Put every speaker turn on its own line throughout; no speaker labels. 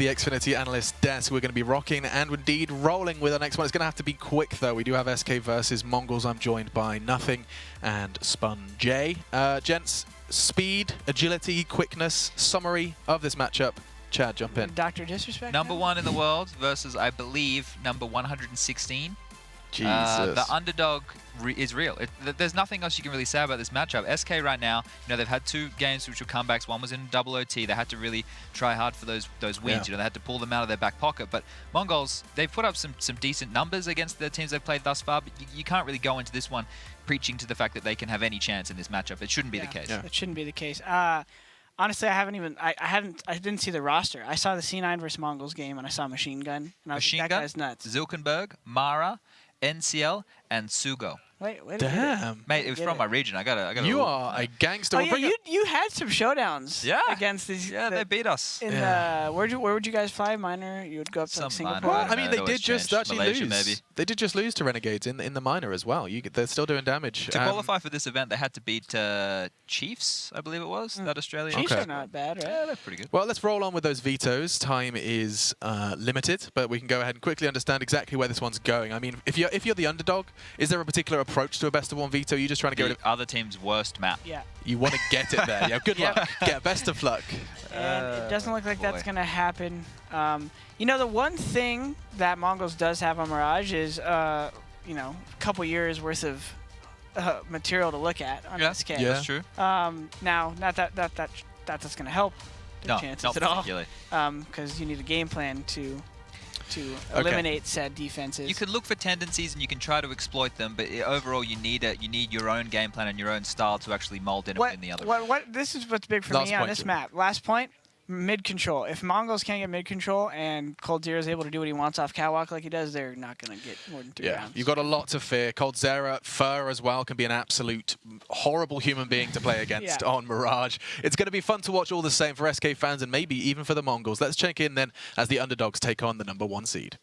the Xfinity Analyst desk. We're going to be rocking and indeed rolling with our next one. It's going to have to be quick, though. We do have SK versus Mongols. I'm joined by Nothing and Spun J. Gents, speed, agility, quickness, summary of this matchup. Chad, jump in.
Dr. Disrespect?
Number 1 in the world versus, I believe, number 116.
Jesus.
The underdog is real. There's nothing else you can really say about this matchup. SK right now, they've had 2 games which were comebacks. One was in double OT. They had to really try hard for those wins.
Yeah.
They had to pull them out of their back pocket. But Mongols, they've put up some decent numbers against the teams they've played thus far. But you can't really go into this one preaching to the fact that they can have any chance in this matchup. It shouldn't be the case.
It shouldn't be the case. Honestly, I didn't see the roster. I saw the C9 versus Mongols game, and I saw Machine Gun. And I was like, that guy's nuts.
Zilkenberg, Mara, NCL, and Sugo.
Wait,
damn.
Mate, it was from my region. I got.
You are a gangster.
Oh, yeah, you had some showdowns.
Against
these.
Yeah, they beat us.
Where would you guys fly? Minor? You would go up to Singapore.
Well, I mean, they did just actually
Malaysia,
lose.
Maybe.
They did just lose to Renegades in the minor as well. They're still doing damage.
To qualify for this event, they had to beat Chiefs, I believe it was, that Australian.
Chiefs are not bad, right?
Yeah, they're pretty good.
Well, let's roll on with those vetoes. Time is limited, but we can go ahead and quickly understand exactly where this one's going. I mean, if you're the underdog, is there a particular approach to a best-of-1 veto? You're just trying to get rid of
the other team's worst map.
Yeah.
You want to get it there. Yeah, good luck. Yeah, best of luck.
And it doesn't look like that's going to happen. The one thing that Mongols does have on Mirage is, a couple years worth of material to look at on SK.
Yeah,
that's true.
Now, not that's going to help their chances
not
at all.
particularly.
Because you need a game plan to eliminate said defenses.
You can look for tendencies and you can try to exploit them, but overall you need your own game plan and your own style to actually mold in the other.
This is what's big for me on this map. Last point. Mid control. If Mongols can't get mid control and coldzera is able to do what he wants off catwalk like he does, they're not going to get more than 3 rounds.
You've got a lot to fear. coldzera, Fur as well, can be an absolute horrible human being to play against on Mirage. It's going to be fun to watch all the same for SK fans and maybe even for the Mongols. Let's check in then as the underdogs take on the number 1 seed.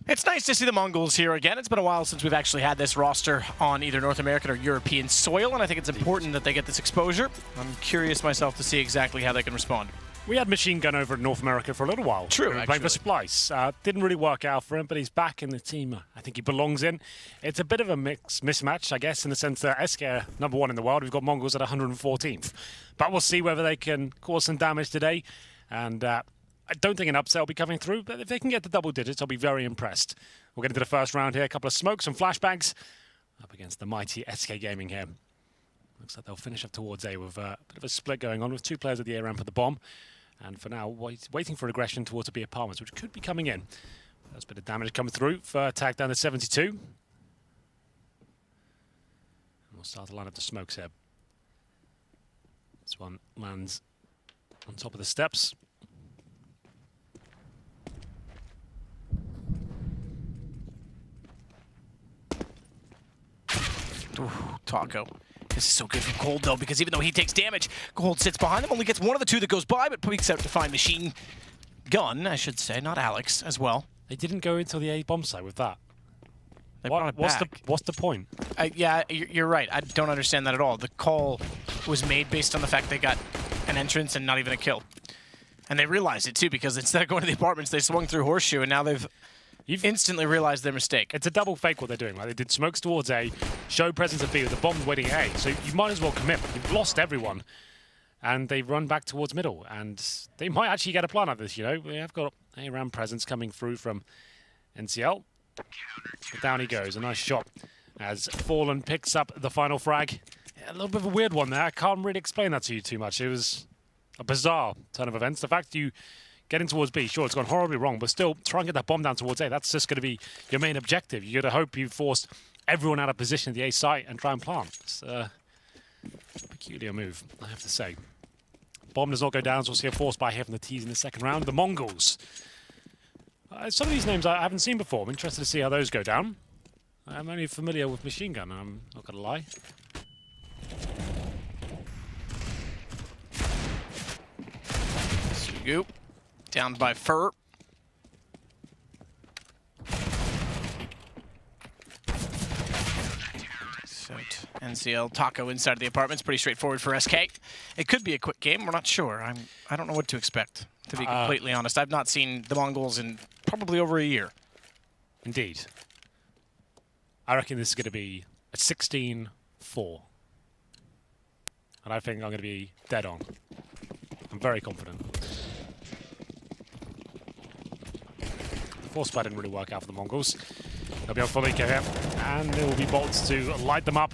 It's nice to see the Mongols here again. It's been a while since we've actually had this roster on either North American or European soil, and I think it's important that they get this exposure. I'm curious myself to see exactly how they can respond.
We had Machine Gun over in North America for a little while.
True,
playing for Splice. Didn't really work out for him, but he's back in the team I think he belongs in. It's a bit of a mismatch, I guess, in the sense that SK are number 1 in the world. We've got Mongols at 114th. But we'll see whether they can cause some damage today. And I don't think an upset will be coming through, but if they can get the double digits, I'll be very impressed. We'll get into the first round here. A couple of smokes and flashbangs up against the mighty SK Gaming here. Looks like they'll finish up towards A with a bit of a split going on with 2 players at the A ramp for the bomb. And for now, waiting for aggression towards the B apartments, which could be coming in. There's a bit of damage coming through. Fur attack down to 72. And we'll start to line up the smokes here. This one lands on top of the steps.
Ooh, Taco. This is so good from Cold, though, because even though he takes damage, Cold sits behind him, only gets one of the 2 that goes by, but peeks out to find Machine Gun, I should say, not Alex, as well.
They didn't go into the A bomb site with that.
What's
the point?
Yeah, you're right. I don't understand that at all. The call was made based on the fact they got an entrance and not even a kill. And they realized it, too, because instead of going to the apartments, they swung through Horseshoe, and now You've instantly realized their mistake.
It's a double fake what they're doing, right? They did smokes towards A, show presence at B with the bombs waiting at A. So you might as well commit. You've lost everyone. And they run back towards middle. And they might actually get a plan out of this, We have got A RAM presence coming through from NCL. But down he goes. A nice shot as Fallen picks up the final frag. Yeah, a little bit of a weird one there. I can't really explain that to you too much. It was a bizarre turn of events. The fact you getting towards B, sure, it's gone horribly wrong, but still, try and get that bomb down towards A. That's just going to be your main objective. You're going to hope you forced everyone out of position at the A site and try and plant. It's a peculiar move, I have to say. Bomb does not go down, so we'll see a force buy here from the T's in the second round. The Mongols. Some of these names I haven't seen before. I'm interested to see how those go down. I'm only familiar with Machine Gun, I'm not going to lie.
Sugu. Down by Fur. NCL Taco inside of the apartments. Pretty straightforward for SK. It could be a quick game. We're not sure. I don't know what to expect to be completely honest. I've not seen the Mongols in probably over a year.
Indeed. I reckon this is going to be a 16-4. And I think I'm going to be dead on. I'm very confident. The force play didn't really work out for the Mongols. They'll be on full eco here. And there will be bolts to light them up.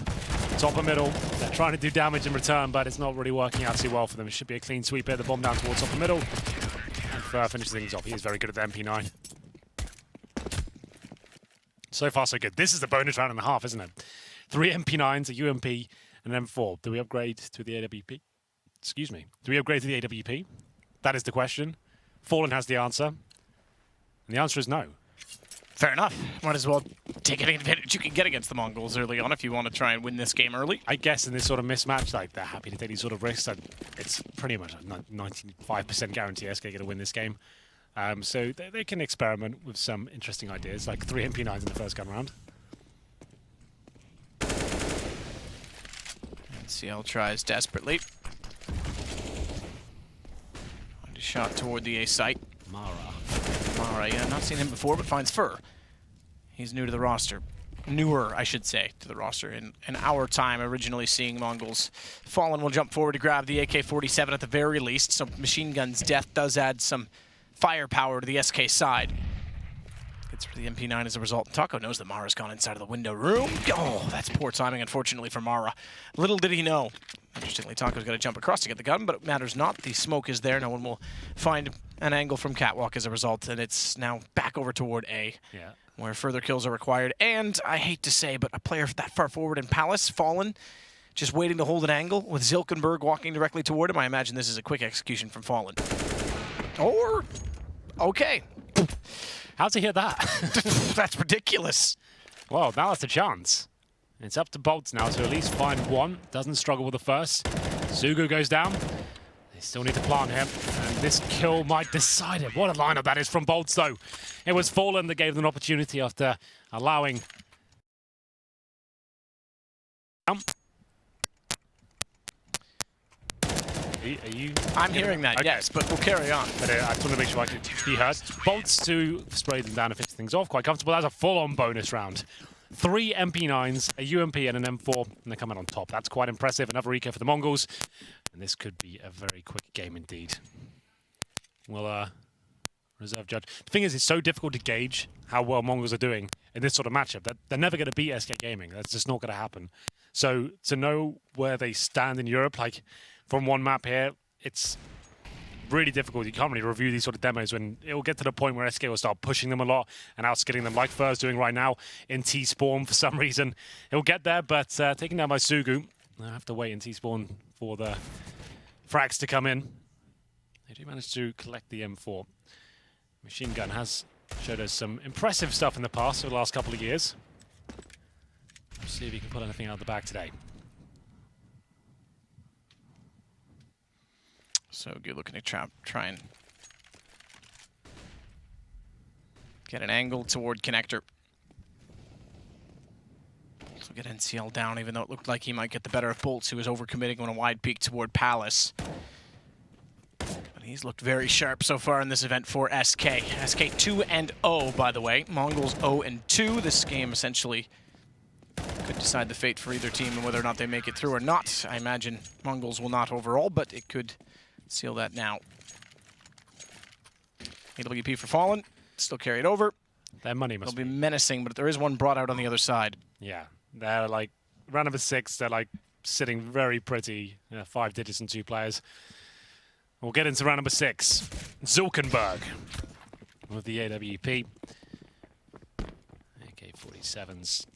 Top and middle. They're trying to do damage in return, but it's not really working out too well for them. It should be a clean sweep here. The bomb down towards top and middle. And finishes things off. He is very good at the MP9. So far, so good. This is the bonus round and a half, isn't it? 3 MP9s, a UMP, and an M4. Do we upgrade to the AWP? Excuse me. Do we upgrade to the AWP? That is the question. Fallen has the answer. And the answer is no.
Fair enough. Might as well take any advantage you can get against the Mongols early on if you want to try and win this game early.
I guess in this sort of mismatch, like, they're happy to take these sort of risks. It's pretty much a 95% guarantee SK going to win this game. So they can experiment with some interesting ideas, like 3 MP9s in the first gun round.
CL tries desperately. Shot toward the A site. Mara, yeah, not seen him before, but finds Fur. He's new to the roster. Newer, I should say, to the roster. In our time, originally seeing Mongols. Fallen will jump forward to grab the AK-47 at the very least. So Machine Gun's death does add some firepower to the SK side. Gets for the MP9 as a result. Taco knows that Mara's gone inside of the window room. Oh, that's poor timing, unfortunately, for Mara. Little did he know. Interestingly, Taco's got to jump across to get the gun, but it matters not. The smoke is there. No one will find an angle from Catwalk as a result, and it's now back over toward A, where further kills are required. And I hate to say, but a player that far forward in Palace, Fallen, just waiting to hold an angle with Zilkenberg walking directly toward him. I imagine this is a quick execution from Fallen. Or, okay.
How'd you hear that?
That's ridiculous.
Well, now that's a chance. It's up to Bolts now to at least find one. Doesn't struggle with the first. Sugu goes down. They still need to plant him. And this kill might decide it. What a lineup that is from Bolts, though. It was Fallen that gave them an opportunity after allowing... Are you...
I'm hearing that, okay. Yes, but we'll carry on.
But I just want to make sure I can be heard. Bolts to spray them down and finish things off. Quite comfortable. That's a full-on bonus round. 3 MP9s, a UMP and an M4, and they're coming on top. That's quite impressive. Another eco for the Mongols. And this could be a very quick game indeed. Well, reserve judge. The thing is, it's so difficult to gauge how well Mongols are doing in this sort of matchup. They're never going to beat SK Gaming. That's just not going to happen. So to know where they stand in Europe, like from one map here, it's really difficult. You can't really review these sort of demos when it will get to the point where SK will start pushing them a lot and outskilling them like Fur's doing right now in T-Spawn for some reason. It will get there, but taken down by Sugu. I have to wait in T-Spawn for the frags to come in. They do manage to collect the M4. Machine Gun has showed us some impressive stuff in the past over the last couple of years. Let's see if he can pull anything out of the bag today.
So good looking to try and get an angle toward connector. Also get NCL down, even though it looked like he might get the better of Bolts, who was overcommitting on a wide peek toward Palace. But he's looked very sharp so far in this event for SK. SK 2-0, by the way. Mongols 0-2. This game essentially could decide the fate for either team and whether or not they make it through or not. I imagine Mongols will not overall, but it could seal that now. AWP for Fallen. Still carried over.
Their money must
be menacing, but there is one brought out on the other side.
Yeah. They're like, round number 6, they're like sitting very pretty. 5 digits and 2 players. We'll get into round number 6. Zilkenberg with the AWP. AK-47s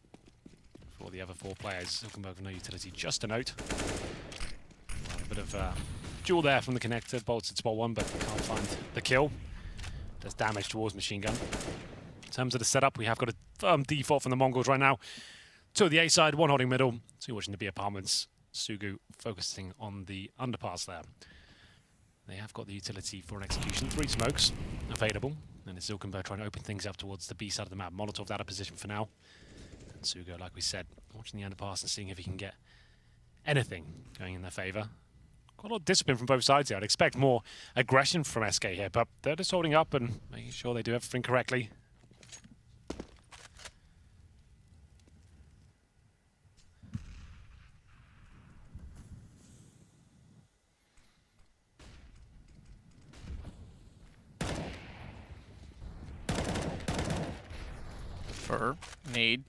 for the other 4 players. Zilkenberg with no utility, just a note. Well, a bit of duel there from the connector. Bolts at spot 1, but can't find the kill. Does damage towards Machine Gun. In terms of the setup, we have got a firm default from the Mongols right now. 2 at the A side, 1 holding middle, 2 watching the B apartments. Sugu focusing on the underpass there. They have got the utility for an execution. 3 smokes available. And it's Zilkenberg trying to open things up towards the B side of the map. Molotov out of position for now. And Sugu, like we said, watching the underpass and seeing if he can get anything going in their favor. quite a lot of discipline from both sides here. I'd expect more aggression from SK here, but they're just holding up and making sure they do everything correctly.
Nade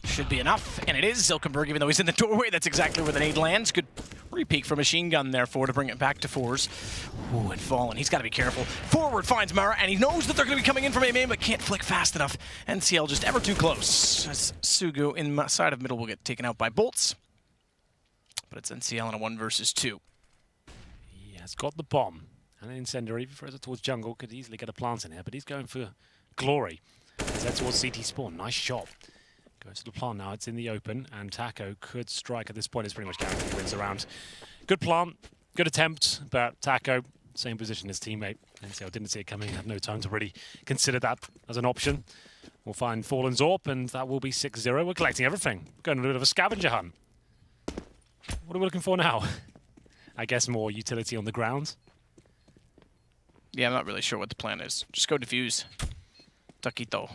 should be enough, and it is. Zilkenberg, even though he's in the doorway, that's exactly where the nade lands. Good re-peek for Machine Gun there to bring it back to Fours. Ooh, and Fallen, he's got to be careful. Forward finds Mara, and he knows that they're going to be coming in from A main, but can't flick fast enough. NCL just ever too close. As Sugu inside of middle will get taken out by bolts, but it's NCL in a 1 versus 2.
He has got the bomb, and an incendiary throws it towards jungle. Could easily get a plant in here, but he's going for glory. Heads towards CT spawn. Nice shot. Goes to the plant now. It's in the open, and Taco could strike at this point. It's pretty much guaranteed wins around. Good plant, good attempt, but Taco, same position as teammate. NCL didn't see it coming. Had no time to really consider that as an option. We'll find Fallen Zorp, and that will be 6-0. We're collecting everything. Going on a bit of a scavenger hunt. What are we looking for now? I guess more utility on the ground.
Yeah, I'm not really sure what the plan is. Just go defuse. Taquito.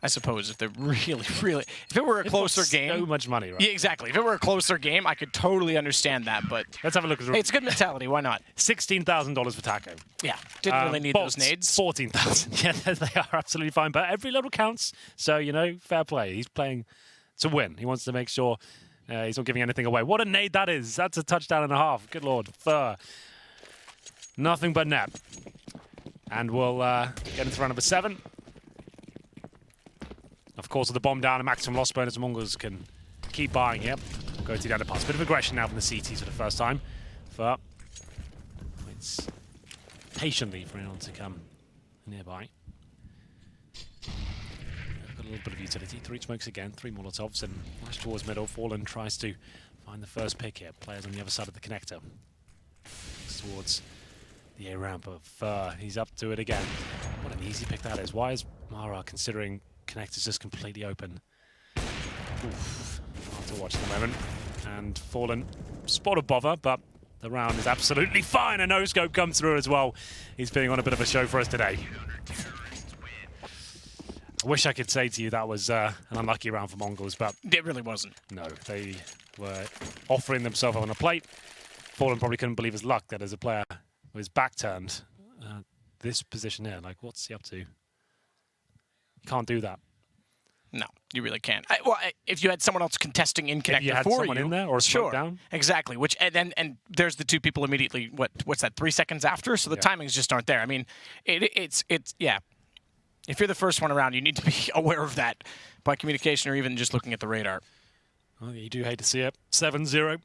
I suppose if they're really, if it were a closer game,
so much money, right?
Yeah, exactly. If it were a closer game, I could totally understand that. But
let's have a look.
Hey, it's good mentality. Why not?
$16,000 for Taco.
Yeah, didn't really need
bolts,
those nades.
14,000. Yeah, they are absolutely fine. But every little counts. So you know, fair play. He's playing to win. He wants to make sure he's not giving anything away. What a nade that is! That's a touchdown and a half. Good lord, Fur. Nothing but net. And we'll get into round number 7. Of course, with the bomb down, a maximum loss bonus, Mongols can keep buying here. Go to the underpass. Bit of aggression now from the CTs for the first time. Fur waits patiently for anyone to come nearby. Got a little bit of utility. 3 smokes again, 3 Molotovs, and flash towards middle. Fallen tries to find the first pick here. Players on the other side of the connector. Towards the A ramp of he's up to it again. What an easy pick that is. Why is Mara considering connectors just completely open? Oof. Hard to watch at the moment. And Fallen spot a bother, but the round is absolutely fine. A no-scope comes through as well. He's being on a bit of a show for us today. I wish I could say to you that was an unlucky round for Mongols, but
it really wasn't.
No, they were offering themselves on a plate. Fallen probably couldn't believe his luck that as a player with his back turned, this position here, like, what's he up to? You can't do that.
No, you really can't. If you had someone else contesting in connector
if you had
for
someone
you,
in there or
sure,
down,
exactly. Which and there's the 2 people immediately. What's that? 3 seconds after. So the timings just aren't there. I mean, it's yeah. If you're the first one around, you need to be aware of that by communication or even just looking at the radar.
Well, you do hate to see it. 7-0.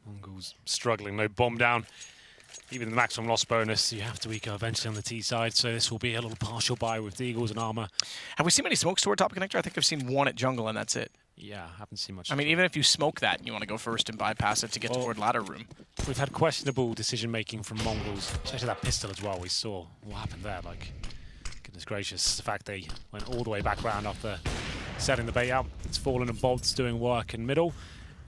Mongols struggling, no bomb down. Even the maximum loss bonus, you have to eco eventually on the T side, so this will be a little partial buy with the Eagles and armor.
Have we seen many smokes toward top connector? I think I've seen 1 at jungle, and that's it.
Yeah, haven't seen much.
I mean, even if you smoke that, you want to go first and bypass it to get toward ladder room.
We've had questionable decision-making from Mongols, especially that pistol as well. We saw what happened there. Like, goodness gracious, the fact they went all the way back round after setting the bait out. It's Fallen and Bolts doing work in middle.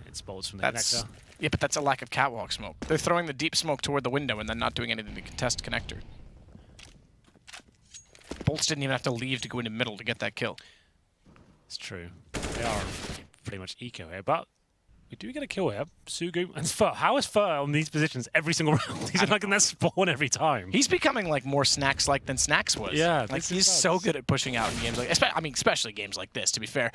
It's Bolts from the connector.
Yeah, but that's a lack of catwalk smoke. They're throwing the deep smoke toward the window and then not doing anything to contest connector. Bolts didn't even have to leave to go into middle to get that kill.
It's true. They are pretty much eco here, but we do get a kill here. Sugu and Fur. How is Fur on these positions every single round? He's like in that spawn every time.
He's becoming like more Snacks-like than Snacks was.
Yeah,
like he's so good at pushing out in games like, especially games like this. To be fair,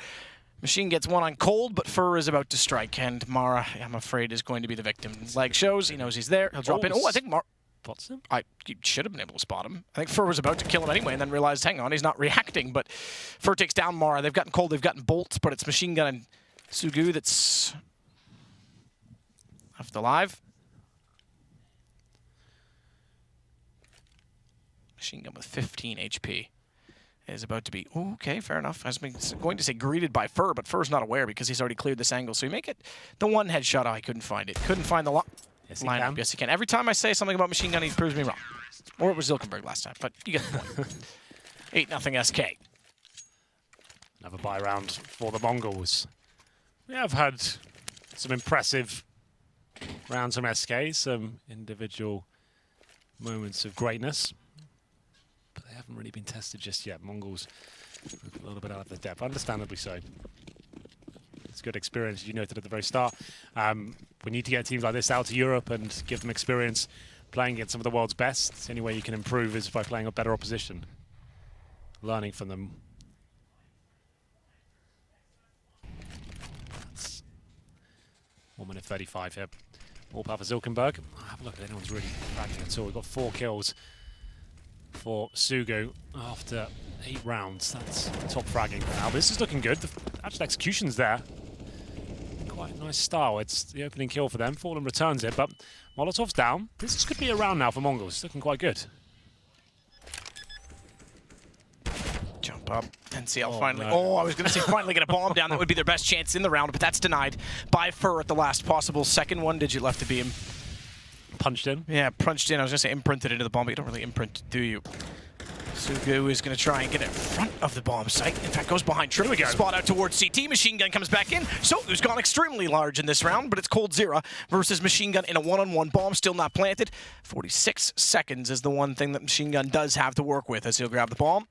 Machine gets 1 on cold, but Fur is about to strike, and Mara, I'm afraid, is going to be the victim. His leg shows. He knows he's there. He'll drop in. Oh, I think Mara
spots him.
He should have been able to spot him. I think Fur was about to kill him anyway, and then realized, hang on, he's not reacting. But Fur takes down Mara. They've gotten cold. They've gotten bolts, but it's Machine Gun and Sugu that's left alive. Machine Gun with 15 HP. Is about to be, okay, fair enough. I was going to say greeted by Fur, but Fur's not aware because he's already cleared this angle. So you make it the 1 headshot. Oh, I couldn't find it. Couldn't find the lineup. Yes, he can. Every time I say something about Machine Gun, he proves me wrong. Or it was Zilkenberg last time, but you get the point. 8-0 SK.
Another buy round for the Mongols. We have had some impressive rounds from SK, some individual moments of greatness, but they haven't really been tested just yet. Mongols a little bit out of their depth, understandably so. It's good experience, as you noted at the very start. We need to get teams like this out to Europe and give them experience playing against some of the world's best. The only way you can improve is by playing a better opposition, learning from them. That's 1 minute 35 here. All power for Zilkenberg. Have a look at it, anyone's really fragging at all. We've got 4 kills for Sugu after 8 rounds. That's top fragging for now. But this is looking good. The actual execution's there. Quite a nice style. It's the opening kill for them. Fallen returns it, but Molotov's down. This could be a round now for Mongols. It's looking quite good.
Jump up. NCL finally. No. Oh, I was going to say finally get a bomb down. That would be their best chance in the round, but that's denied by Fur at the last possible second. 1 digit left to be him.
Punched in?
Yeah, punched in. I was going to say imprinted into the bomb, but you don't really imprint, do you? Sugu is going to try and get in front of the bomb site. In fact, goes behind Trip. Spot out towards CT. Machine Gun comes back in. Sogu's gone extremely large in this round, but it's Coldzera versus Machine Gun in a one-on-one. Bomb still not planted. 46 seconds is the one thing that Machine Gun does have to work with as he'll grab the bomb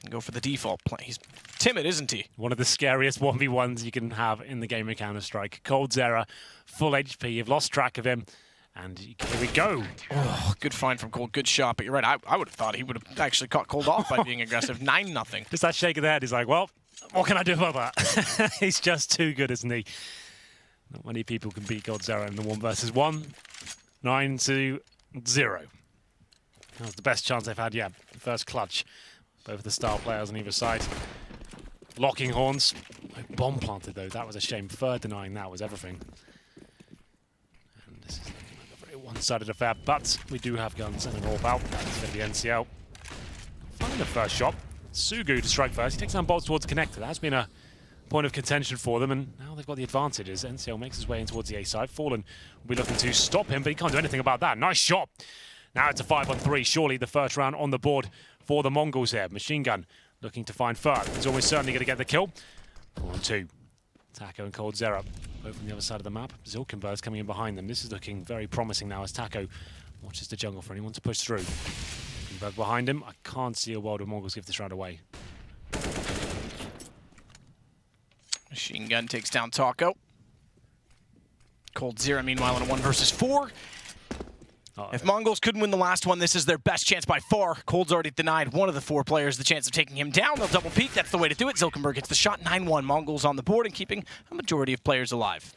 and go for the default play. He's timid, isn't he?
One of the scariest 1v1s you can have in the game of Counter-Strike. Coldzera, full HP. You've lost track of him. And here we go.
Oh, good find from Cold. Good shot. But you're right. I would have thought he would have actually caught Cold off by being aggressive. 9-0.
Just that shake of the head. He's like, well, what can I do about that? He's just too good, isn't he? Not many people can beat Coldzera in the 1 versus 1. 9-0. That was the best chance they've had yet. First clutch. Both of the star players on either side. Locking horns. Bomb planted, though. That was a shame. Fur denying that was everything. And this is a very one-sided affair, but we do have guns and an AWP out. That's going to be NCL. Finding the first shot. Sugu to strike first. He takes down bolts towards the connector. That's been a point of contention for them, and now they've got the advantage as NCL makes his way in towards the A side. Fallen will be looking to stop him, but he can't do anything about that. Nice shot. Now it's a 5-on-3. Surely the first round on the board for the Mongols here. Machine Gun looking to find Fur. He's almost certainly going to get the kill. 4-on-2. Taco and Coldzera both on the other side of the map. Zilkenberg's coming in behind them. This is looking very promising now as Taco watches the jungle for anyone to push through. Zilkenberg behind him. I can't see a world where Mongols give this round away.
Machine Gun takes down Taco. Coldzera, meanwhile, in a 1 versus 4. If Mongols couldn't win the last one, this is their best chance by far. Cold's already denied one of the 4 players the chance of taking him down. They'll double peek. That's the way to do it. Zilkenberg gets the shot. 9-1. Mongols on the board and keeping a majority of players alive.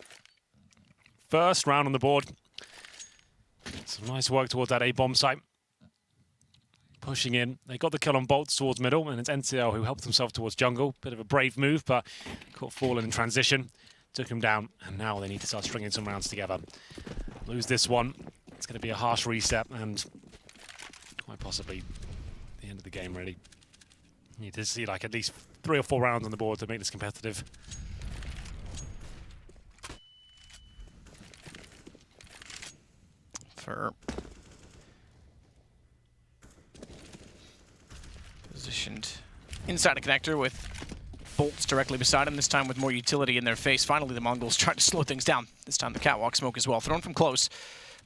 First round on the board. Some nice work towards that A-bomb site. Pushing in. They got the kill on bolts towards middle, and it's NCL who helped himself towards jungle. Bit of a brave move, but caught Fallen in transition. Took him down, and now they need to start stringing some rounds together. Lose this one. It's going to be a harsh reset and quite possibly the end of the game, really. You need to see like at least 3 or 4 rounds on the board to make this competitive.
For positioned inside a connector with bolts directly beside him, this time with more utility in their face. Finally, the Mongols try to slow things down. This time the catwalk smoke as well. Thrown from close.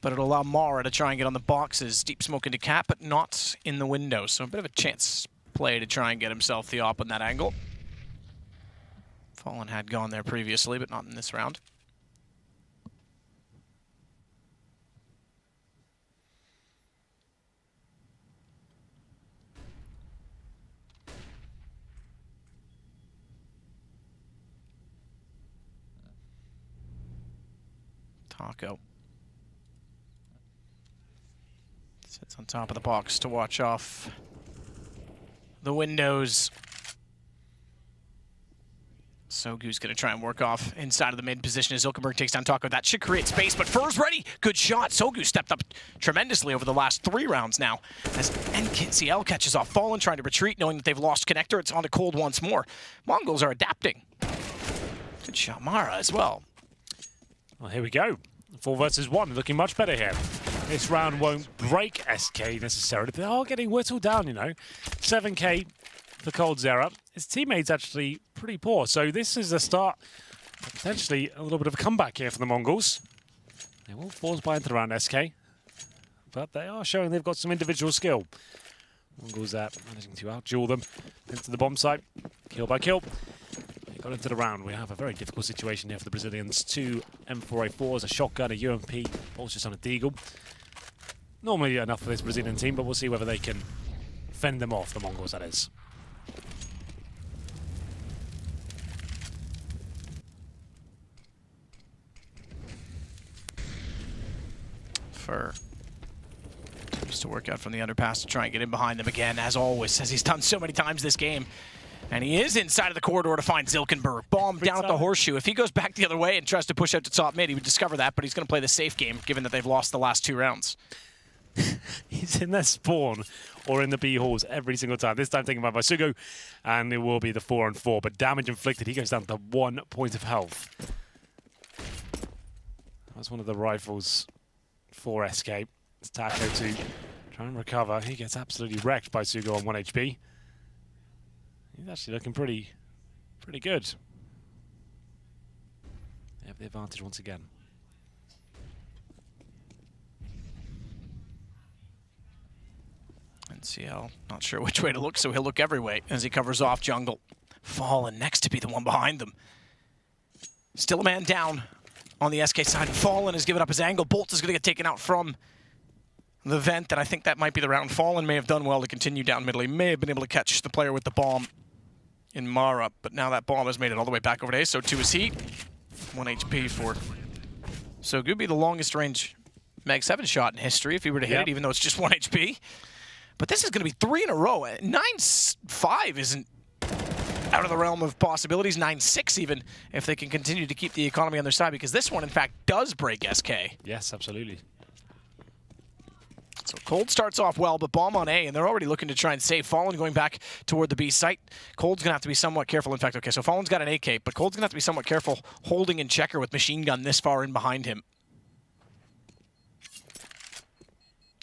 But it'll allow Mara to try and get on the boxes. Deep smoke into cap, but not in the window. So a bit of a chance play to try and get himself the op on that angle. Fallen had gone there previously, but not in this round. Taco sits on top of the box to watch off the windows. Sogu's going to try and work off inside of the mid position as Zilkenberg takes down Taco. That should create space, but Fur's ready. Good shot. Sogu stepped up tremendously over the last 3 rounds now. As NCL catches off Fallen, trying to retreat, knowing that they've lost connector. It's on to Cold once more. Mongols are adapting. Good shot, Mara, as well.
Well, here we go. 4 versus 1, looking much better here. This round won't break SK necessarily, but they are getting whittled down, you know. 7K for MongolZ. His teammates actually pretty poor. So this is a start, potentially a little bit of a comeback here for the Mongols. They will force buy into around SK, but they are showing they've got some individual skill. MongolZ managing to outduel them into the bomb site, kill by kill. They got into the round. We have a very difficult situation here for the Brazilians. 2 M4A4s, a shotgun, a UMP, bolts just on a deagle. Normally enough for this Brazilian team, but we'll see whether they can fend them off, the Mongols, that is.
Fur continues to work out from the underpass to try and get in behind them again, as always, as he's done so many times this game. And he is inside of the corridor to find Zilkenberg. Bomb down at the horseshoe. If he goes back the other way and tries to push out to top mid, he would discover that, but he's going to play the safe game, given that they've lost the last 2 rounds.
He's in their spawn or in the B halls every single time. This time taken by Sugo, and it will be the 4-on-4. But damage inflicted, he goes down to 1 point of health. That's one of the rifles for SK. It's Taco to try and recover. He gets absolutely wrecked by Sugo on 1 HP. He's actually looking pretty good. They have the advantage once again.
And CL, not sure which way to look, so he'll look every way as he covers off jungle. Fallen next to be the one behind them. Still a man down on the SK side. Fallen has given up his angle. Bolt is going to get taken out from the vent, and I think that might be the round. Fallen may have done well to continue down middle. He may have been able to catch the player with the bomb in Mara, but now that bomb has made it all the way back over to A, so 2 is he. 1 HP for So Gooby, the longest range Mag 7 shot in history if he were to hit it, even though it's just 1 HP. But this is going to be 3 in a row. 9-5 isn't out of the realm of possibilities. 9-6 even, if they can continue to keep the economy on their side, because this one, in fact, does break SK.
Yes, absolutely.
So Cold starts off well, but bomb on A, and they're already looking to try and save Fallen going back toward the B site. Cold's going to have to be somewhat careful. In fact, okay, so Fallen's got an AK, but Cold's going to have to be somewhat careful holding in checker with machine gun this far in behind him.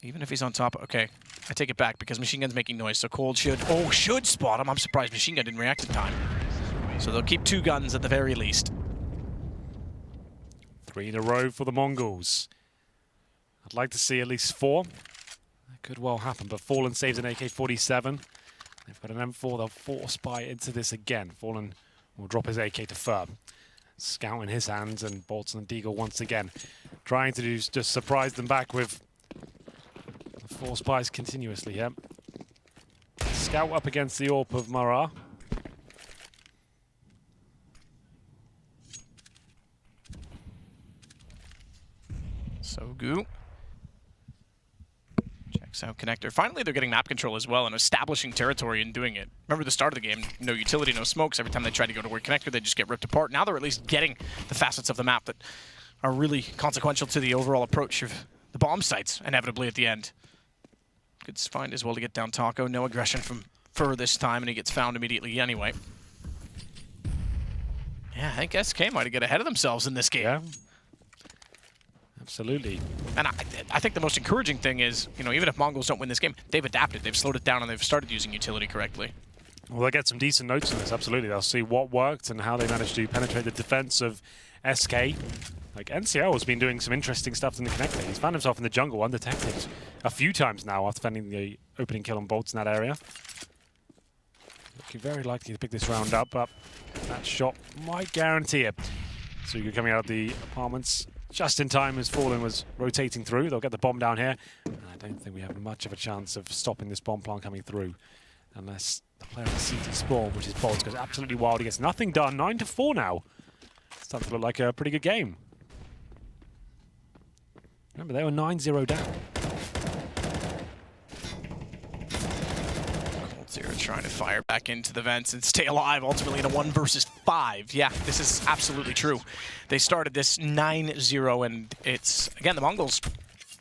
Even if he's on top, okay. I take it back because machine gun's making noise, so Cold should spot him. I'm surprised machine gun didn't react in time. So they'll keep 2 guns at the very least.
3 in a row for the Mongols. I'd like to see at least 4. That could well happen, but Fallen saves an AK-47. They've got an M4, they'll force buy into this again. Fallen will drop his AK to Fur. Scout in his hands, and Bolton and Deagle once again trying to just surprise them back with the force buys continuously here. Scout up against the AWP of Mirage.
Sogu checks out connector. Finally, they're getting map control as well and establishing territory and doing it. Remember the start of the game, no utility, no smokes. Every time they tried to go toward connector, they just get ripped apart. Now they're at least getting the facets of the map that are really consequential to the overall approach of the bomb sites, inevitably at the end. Good find as well to get down Taco. No aggression from Fur this time, and he gets found immediately anyway. Yeah, I think SK might have got ahead of themselves in this game.
Yeah. Absolutely.
And I think the most encouraging thing is, you know, even if Mongols don't win this game, they've adapted, they've slowed it down, and they've started using utility correctly.
Well, they'll get some decent notes on this, absolutely. They'll see what worked and how they managed to penetrate the defense of SK. Like, NCL has been doing some interesting stuff in the connector. He's found himself in the jungle undetected a few times now after finding the opening kill on Bolts in that area. Looking very likely to pick this round up, but that shot might guarantee it. So you're coming out of the apartments just in time as Fallen was rotating through. They'll get the bomb down here. And I don't think we have much of a chance of stopping this bomb plant coming through unless the player on the CT spawn, which is Bolts, goes absolutely wild. He gets nothing done. 9-4 now. Starting to look like a pretty good game. Remember, they were 9-0 down.
MongolZ trying to fire back into the vents and stay alive, ultimately in a 1 versus 5. Yeah, this is absolutely true. They started this 9-0, and it's, again, the Mongols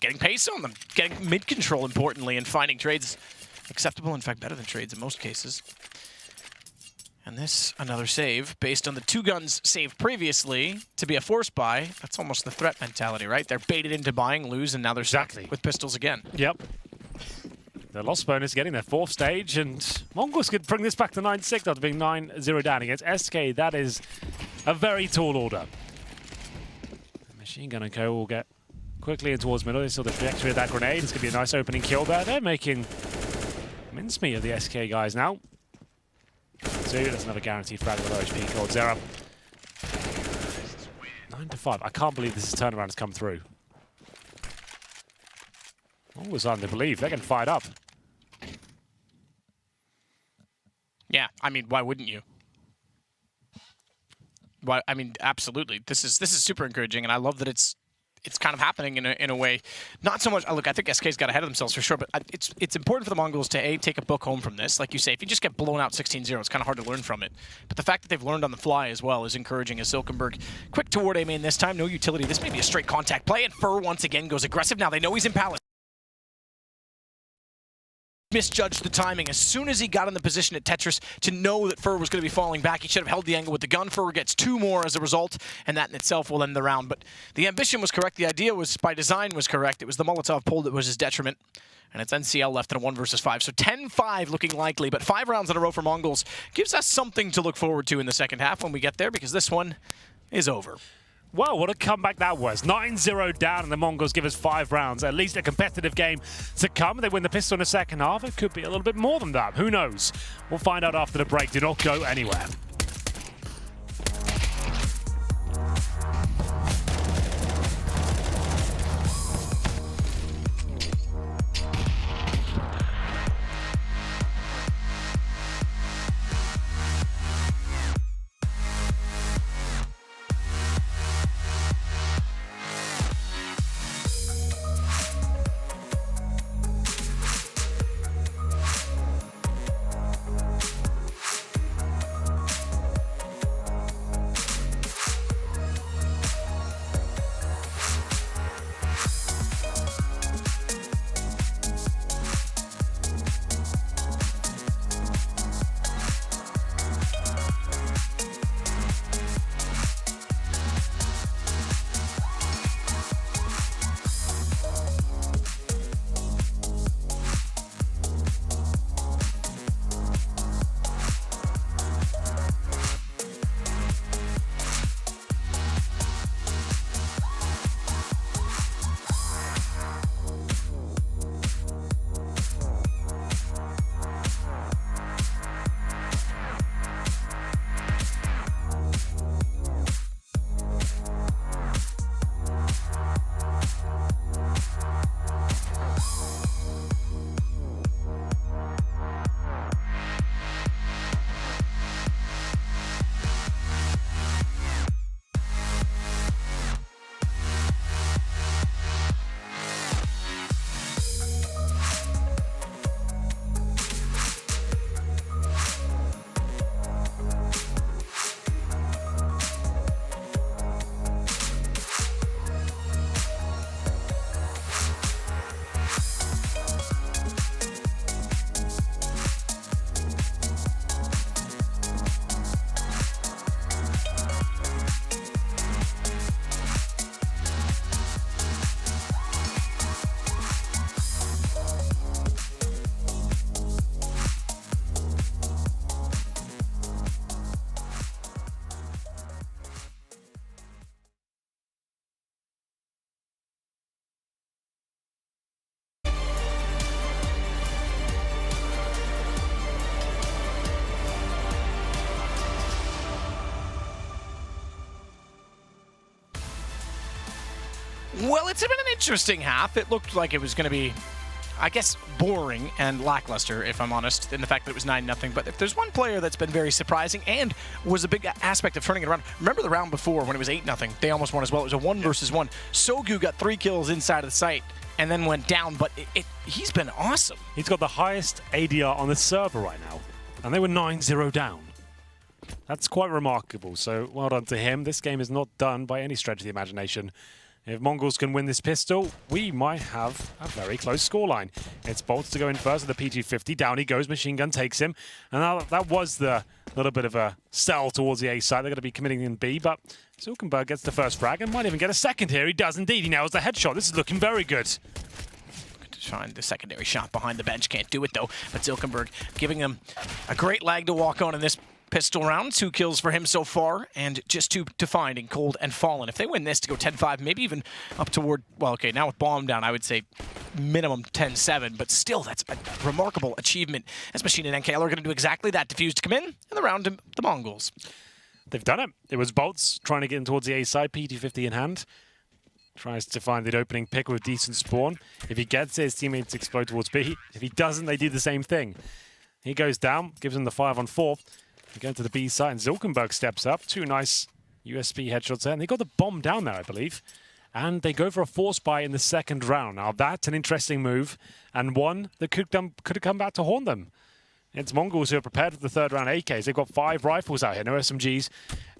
getting pace on them, getting mid-control, importantly, and finding trades acceptable, in fact, better than trades in most cases. And this, another save, based on the 2 guns saved previously to be a force buy. That's almost the threat mentality, right? They're baited into buying, lose, and now they're stuck with pistols again.
Yep. The loss bonus getting their 4th stage, and Mongols could bring this back to 9-6 after being 9-0 down against SK. That is a very tall order. Machine Gun and Co will get quickly in towards middle. They saw the trajectory of that grenade. It's going to be a nice opening kill there. They're making mincemeat of the SK guys now. So that's another guaranteed frag with low HP. MongolZ up. 9-5. I can't believe this turnaround has come through. Always hard to believe. They're getting fired up.
Yeah, I mean, why wouldn't you? Why? I mean, absolutely. This is super encouraging, and I love that it's kind of happening in a way. Not so much. Look, I think SK's got ahead of themselves for sure, but it's important for the Mongols to take a book home from this. Like you say, if you just get blown out 16-0, it's kind of hard to learn from it. But the fact that they've learned on the fly as well is encouraging. As Silkenberg quick toward A main this time, no utility. This may be a straight contact play, and Fur once again goes aggressive. Now they know he's in Palace. Misjudged the timing. As soon as he got in the position at Tetris to know that Fur was going to be falling back, he should have held the angle with the gun. Fur gets 2 more as a result, and that in itself will end the round. But the ambition was correct. The idea was, by design, was correct. It was the Molotov pull that was his detriment. And it's NCL left in a 1 versus 5. So 10-5 looking likely, but 5 rounds in a row for Mongols gives us something to look forward to in the second half when we get there, because this one is over.
Well, what a comeback that was. 9-0 down, and the Mongols give us 5 rounds. At least a competitive game to come. They win the pistol in the second half. It could be a little bit more than that. Who knows? We'll find out after the break. Do not go anywhere.
Well, it's been an interesting half. It looked like it was going to be, I guess, boring and lackluster, if I'm honest, in the fact that it was 9-0. But if there's one player that's been very surprising and was a big aspect of turning it around, remember the round before when it was 8-0? They almost won as well. It was a 1 versus 1. Sogu got 3 kills inside of the site and then went down, but he's been awesome.
He's got the highest ADR on the server right now, and they were 9-0 down. That's quite remarkable, so well done to him. This game is not done by any stretch of the imagination. If Mongols can win this pistol, we might have a very close scoreline. It's Bolts to go in first with the P250. Down he goes, Machine Gun takes him. And now that was the little bit of a sell towards the A side. They're going to be committing in B, but Silkenberg gets the first frag and might even get a second here. He does indeed. He nails the headshot. This is looking very good.
Find the secondary shot behind the bench. Can't do it, though. But Zilkenberg giving him a great lag to walk on in this pistol round. 2 kills for him so far, and just 2 to find in Cold and Fallen. If they win this to go 10-5, maybe even up toward, well, okay, now with Bomb down, I would say minimum 10-7, but still, that's a remarkable achievement. As Machine and NKL are going to do exactly that. Defuse to come in, and the round to the Mongols.
They've done it. It was Bolts trying to get in towards the A side, PT50 in hand. Tries to find the opening pick with decent spawn. If he gets it, his teammates explode towards B. If he doesn't, they do the same thing. He goes down, gives him the 5-on-4. They go to the B side, and Zilkenberg steps up. 2 nice USB headshots there, and they got the bomb down there, I believe. And they go for a force buy in the second round. Now, that's an interesting move, and one that could have come back to haunt them. It's Mongols who are prepared for the third round AKs. They've got 5 rifles out here, no SMGs,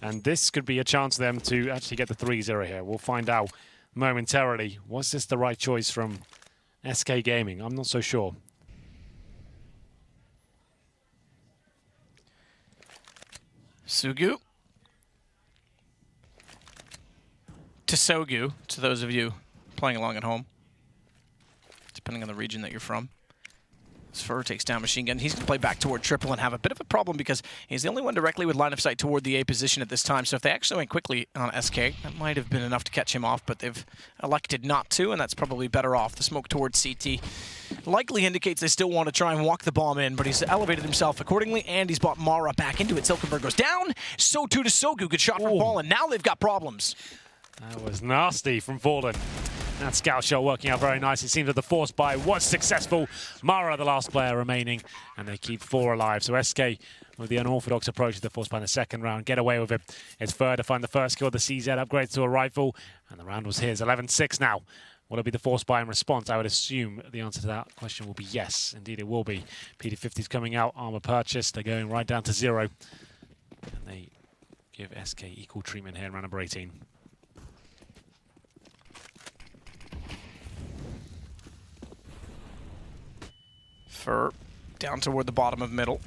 and this could be a chance for them to actually get the 3-0 here. We'll find out momentarily. Was this the right choice from SK Gaming? I'm not so sure.
Sugu to Sogu, to those of you playing along at home, depending on the region that you're from. Sfur takes down Machine Gun. He's going to play back toward triple and have a bit of a problem because he's the only one directly with line of sight toward the A position at this time. So if they actually went quickly on SK, that might have been enough to catch him off, but they've elected not to, and that's probably better off. The smoke towards CT likely indicates they still want to try and walk the bomb in, but he's elevated himself accordingly, and he's brought Mara back into it. Zilkenberg goes down. So too to Sogu. Good shot from Fallen. Now they've got problems.
That was nasty from Fallen. That scout shot working out very nice. It seems that the force buy was successful. Mara, the last player remaining, and they keep 4 alive. So SK, with the unorthodox approach to the force buy in the second round, get away with it. It's Fur to find the first kill. The CZ upgrades to a rifle, and the round was his. 11-6 now. Will it be the force buy in response? I would assume the answer to that question will be yes. Indeed, it will be. PT50's coming out, armor purchase. They're going right down to 0. And they give SK equal treatment here in round number 18.
Fur down toward the bottom of middle.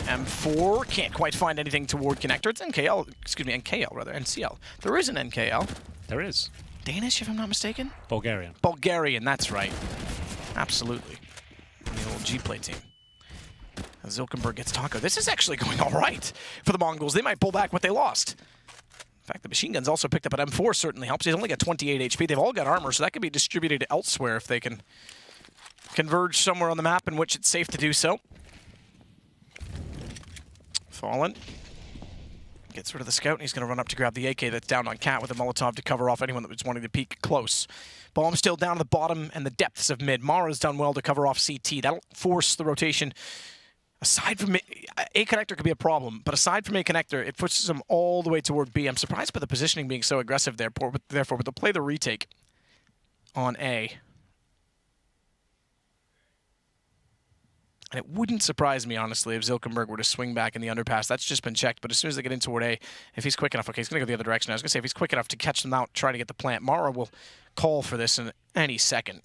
M4 can't quite find anything toward connector. It's NKL, excuse me, NKL rather, NCL. There is an NKL.
There is.
Danish, if I'm not mistaken?
Bulgarian.
Bulgarian, that's right. Absolutely. The old G-Play team. Zilkenberg gets Taco. This is actually going all right for the Mongols. They might pull back what they lost. In fact, the machine gun's also picked up an M4 certainly helps. He's only got 28 HP. They've all got armor, so that could be distributed elsewhere if they can converge somewhere on the map in which it's safe to do so. Fallen gets rid of the scout, and he's going to run up to grab the AK that's down on Cat with a Molotov to cover off anyone that was wanting to peek close. Bomb still down to the bottom and the depths of mid. Mara's done well to cover off CT. That'll force the rotation. Aside from A connector could be a problem, but aside from A connector, it pushes them all the way toward B. I'm surprised by the positioning being so aggressive there, but they'll play the retake on A. And it wouldn't surprise me, honestly, if Zilkenberg were to swing back in the underpass. That's just been checked, but as soon as they get in toward A, if he's quick enough, okay, he's going to go the other direction. I was going to say, if he's quick enough to catch them out, try to get the plant, Mara will call for this in any second.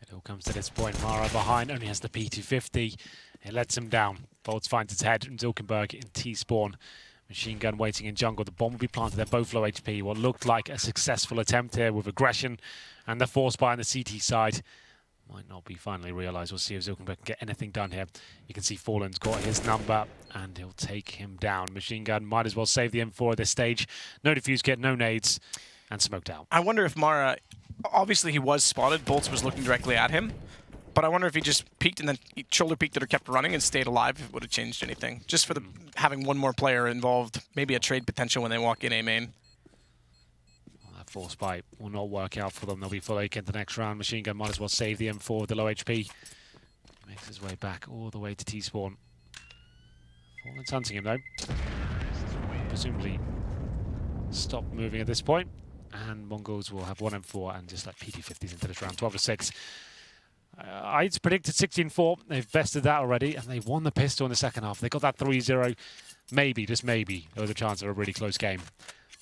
It all comes to this point. Mara behind, only has the P250. It lets him down. Bolts finds its head, and Zilkenberg in T-spawn. Machine gun waiting in jungle. The bomb will be planted. They're both low HP. What looked like a successful attempt here with aggression and the force buy on the CT side might not be finally realised. We'll see if Zilkenberg can get anything done here. You can see Fallen's got his number, and he'll take him down. Machine gun might as well save the M4 at this stage. No defuse kit, no nades, and smoked out.
I wonder if Mara, obviously he was spotted. Bolts was looking directly at him. But I wonder if he just peeked and then shoulder peeked it or kept running and stayed alive, if it would have changed anything. Just for the having one more player involved, maybe a trade potential when they walk in A main.
Well, that force bite will not work out for them. They'll be full AK into the next round. Machine gun might as well save the M4 with the low HP. Makes his way back all the way to T-spawn. Fallen's hunting him though. Presumably stop moving at this point. And Mongols will have one M4 and just like PT50s into this round. 12-6. I'd predicted 16-4. They've bested that already, and they've won the pistol in the second half. They got that 3-0. Maybe, just maybe, there was a chance of a really close game.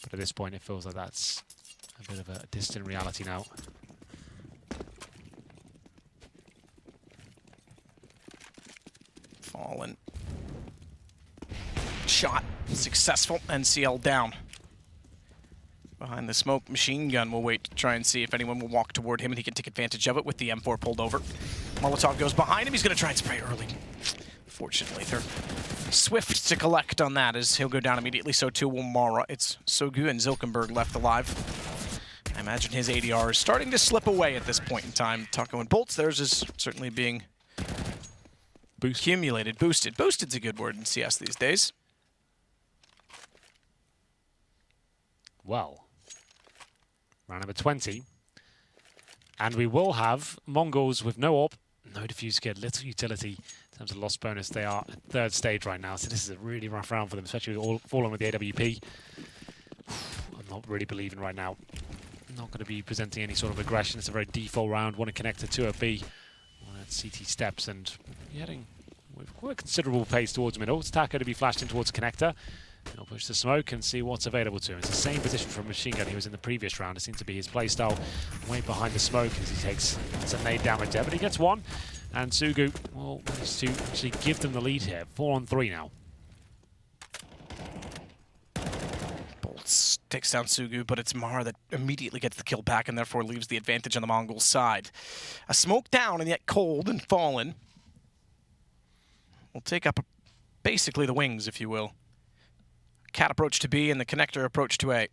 But at this point, it feels like that's a bit of a distant reality now.
Fallen. Shot. Successful. NCL down. Behind the smoke, Machine Gun will wait to try and see if anyone will walk toward him and he can take advantage of it with the M4 pulled over. Molotov goes behind him. He's going to try and spray early. Fortunately, they're swift to collect on that as he'll go down immediately. So too will Mara. It's Sogu and Zilkenberg left alive. I imagine his ADR is starting to slip away at this point in time. Taco and Bolts, theirs is certainly being accumulated. Boosted. Boosted's a good word in CS these days.
Well, round number 20. And we will have Mongols with no AWP, no diffuse kit, little utility in terms of loss bonus. They are at third stage right now, so this is a really rough round for them, especially with all falling with the AWP. I'm not really believing right now. Not going to be presenting any sort of aggression. It's a very default round. One at connector, two at B. One at CT steps, and heading with quite a considerable pace towards middle. It's Taco to be flashed in towards connector. He'll push the smoke and see what's available to him. It's the same position from Machine Gun he was in the previous round. It seems to be his playstyle. Way behind the smoke as he takes some nade damage there, but he gets one. And Sugu will manage to actually give them the lead here. 4-on-3 now.
Bolts takes down Sugu, but it's Mara that immediately gets the kill back and therefore leaves the advantage on the Mongol side. A smoke down and yet cold and fallen. Will take up basically the wings, if you will. Cat approach to B and the connector approach to A.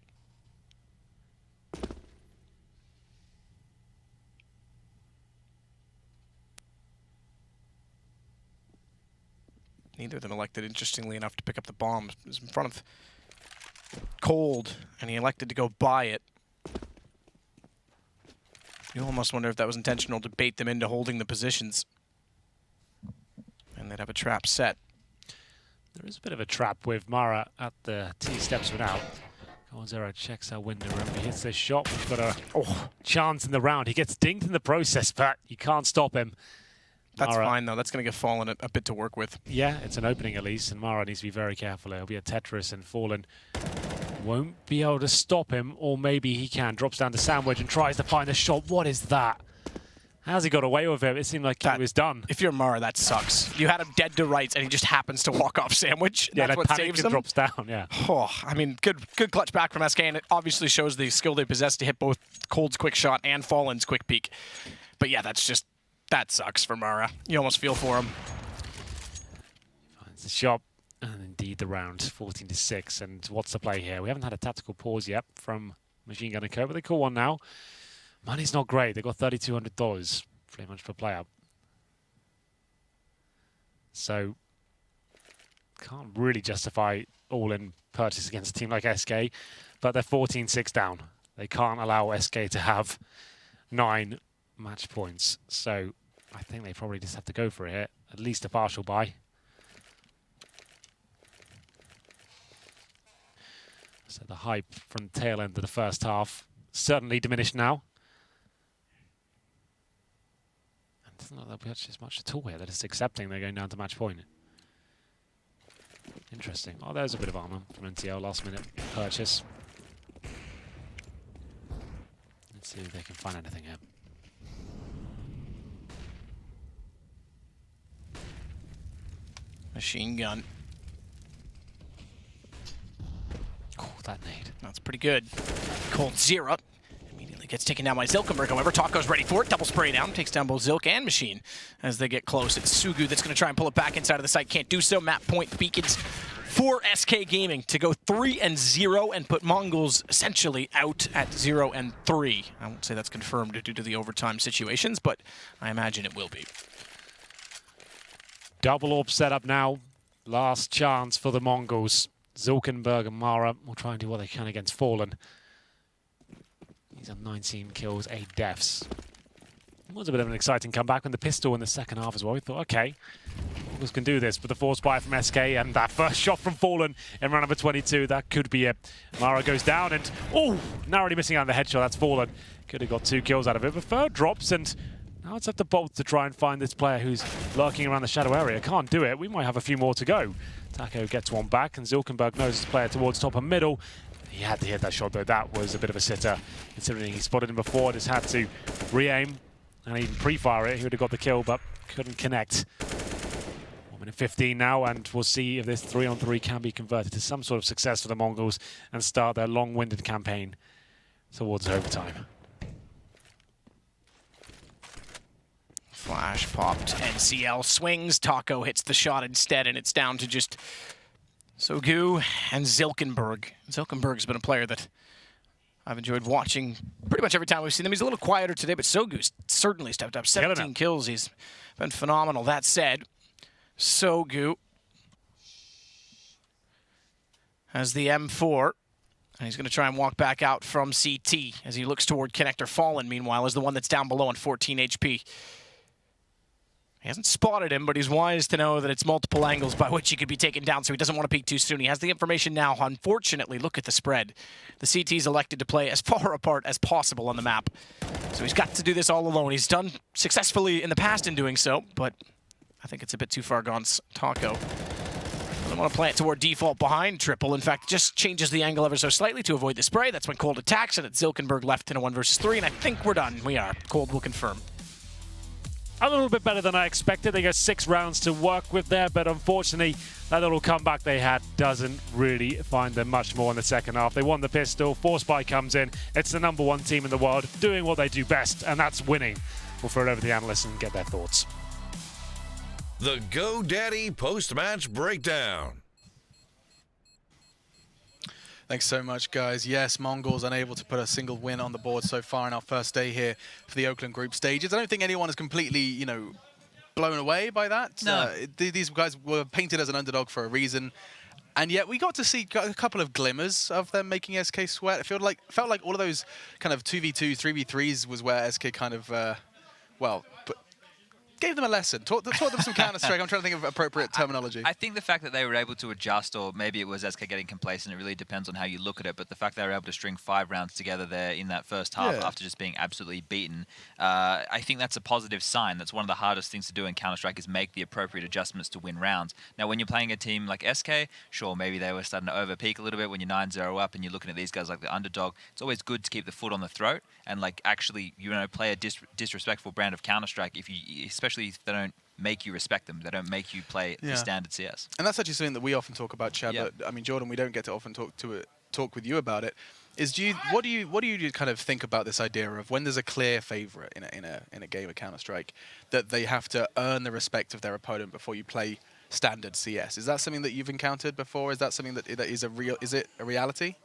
Neither of them elected, interestingly enough, to pick up the bomb. It was in front of Cold, and he elected to go by it. You almost wonder if that was intentional to bait them into holding the positions. And they'd have a trap set.
There is a bit of a trap with Mara at the T steps without. MongolZ checks our window room. He hits this shot. We've got a chance in the round. He gets dinged in the process, but you can't stop him.
That's
Mara,
fine, though. That's going to give Fallen a bit to work with.
Yeah, it's an opening at least, and Mara needs to be very careful. It'll be a Tetris, and Fallen won't be able to stop him, or maybe he can. Drops down to Sandwich and tries to find a shot. What is that? How's he got away with it? It seemed like he was done.
If you're Mara, that sucks. You had him dead to rights, and he just happens to walk off Sandwich.
Yeah,
that's what saves him.
Drops down. Yeah.
Oh, I mean, good clutch back from SK, and it obviously shows the skill they possess to hit both Cold's quick shot and Fallen's quick peek. But yeah, that sucks for Mara. You almost feel for him.
Finds the shot, and indeed the round, 14-6. And what's the play here? We haven't had a tactical pause yet from Machine Gun and Co, but they call one now. Money's not great. They got $3,200 pretty much per player. So can't really justify all-in purchase against a team like SK, but they're 14-6 down. They can't allow SK to have 9 match points. So I think they probably just have to go for it here. At least a partial buy. So the hype from the tail end of the first half certainly diminished now. Doesn't look like they'll purchase much at all here. They're just accepting they're going down to match point. Interesting. Oh, there's a bit of armor from NTL, last minute purchase. Let's see if they can find anything here.
Machine Gun.
Oh, that nade.
That's pretty good. Cold Zero. Immediately gets taken down by Zilkenberg, however. Taco's ready for it. Double spray down. Takes down both Zilk and Machine as they get close. It's Sugu that's going to try and pull it back inside of the site. Can't do so. Map point beacons for SK Gaming to go 3-0 and put Mongols essentially out at 0-3. I won't say that's confirmed due to the overtime situations, but I imagine it will be.
Double AWP setup now. Last chance for the Mongols. Zilkenberg and Mara will try and do what they can against Fallen. He's on 19 kills, 8 deaths. It was a bit of an exciting comeback with the pistol in the second half as well. We thought, okay, Mongols can do this. But the force buy from SK and that first shot from Fallen in round number 22, that could be it. Mara goes down and, narrowly missing out on the headshot. That's Fallen. Could have got 2 kills out of it. But third drops, and now it's up to Bolt to try and find this player who's lurking around the shadow area. Can't do it. We might have a few more to go. Taco gets one back, and Zilkenberg knows his player towards top and middle. He had to hit that shot, though. That was a bit of a sitter, considering he spotted him before. Just had to re-aim and even pre-fire it. He would have got the kill, but couldn't connect. 1 minute 15 now, and we'll see if this 3-on-3 can be converted to some sort of success for the Mongols and start their long-winded campaign towards overtime.
Flash popped. NCL swings. Taco hits the shot instead, and it's down to just Sogu and Zilkenberg. Zilkenberg's been a player that I've enjoyed watching pretty much every time we've seen him. He's a little quieter today, but Sogu's certainly stepped up. 17 kills. He's been phenomenal. That said, Sogu has the M4. And he's going to try and walk back out from CT as he looks toward Connector. Fallen, meanwhile, is the one that's down below on 14 HP. He hasn't spotted him, but he's wise to know that it's multiple angles by which he could be taken down, so he doesn't want to peek too soon. He has the information now. Unfortunately, look at the spread. The CT's elected to play as far apart as possible on the map. So he's got to do this all alone. He's done successfully in the past in doing so, but I think it's a bit too far gone. Taco doesn't want to play it toward default behind Triple. In fact, just changes the angle ever so slightly to avoid the spray. That's when Cold attacks, and it's Zilkenberg left in a 1 versus 3, and I think we're done. We are. Cold will confirm.
A little bit better than I expected. They got 6 rounds to work with there, but unfortunately, that little comeback they had doesn't really find them much more in the second half. They won the pistol, Force Spy comes in. It's the #1 team in the world doing what they do best, and that's winning. We'll throw it over to the analysts and get their thoughts.
The GoDaddy post-match breakdown.
Thanks so much, guys. Yes, Mongols unable to put a single win on the board so far in our first day here for the Oakland group stages. I don't think anyone is completely, you know, blown away by that.
No.
These guys were painted as an underdog for a reason. And yet we got to see a couple of glimmers of them making SK sweat. It felt like all of those kind of 2v2, 3v3s was where SK kind of, gave them a lesson. Taught them some Counter-Strike. I'm trying to think of appropriate terminology.
I think the fact that they were able to adjust, or maybe it was SK getting complacent, it really depends on how you look at it, but the fact they were able to string 5 rounds together there in that first half after just being absolutely beaten, I think that's a positive sign. That's one of the hardest things to do in Counter-Strike is make the appropriate adjustments to win rounds. Now, when you're playing a team like SK, sure, maybe they were starting to over-peak a little bit when you're 9-0 up and you're looking at these guys like the underdog. It's always good to keep the foot on the throat and like actually, you know, play a disrespectful brand of Counter-Strike, especially if they don't make you respect them. They don't make you play the standard CS.
And that's actually something that we often talk about, Chad. But I mean, Jordan, we don't get to often talk with you about it. What do you kind of think about this idea of when there's a clear favorite in a game of Counter-Strike that they have to earn the respect of their opponent before you play standard CS? Is that something that you've encountered before? Is that something that is it a reality?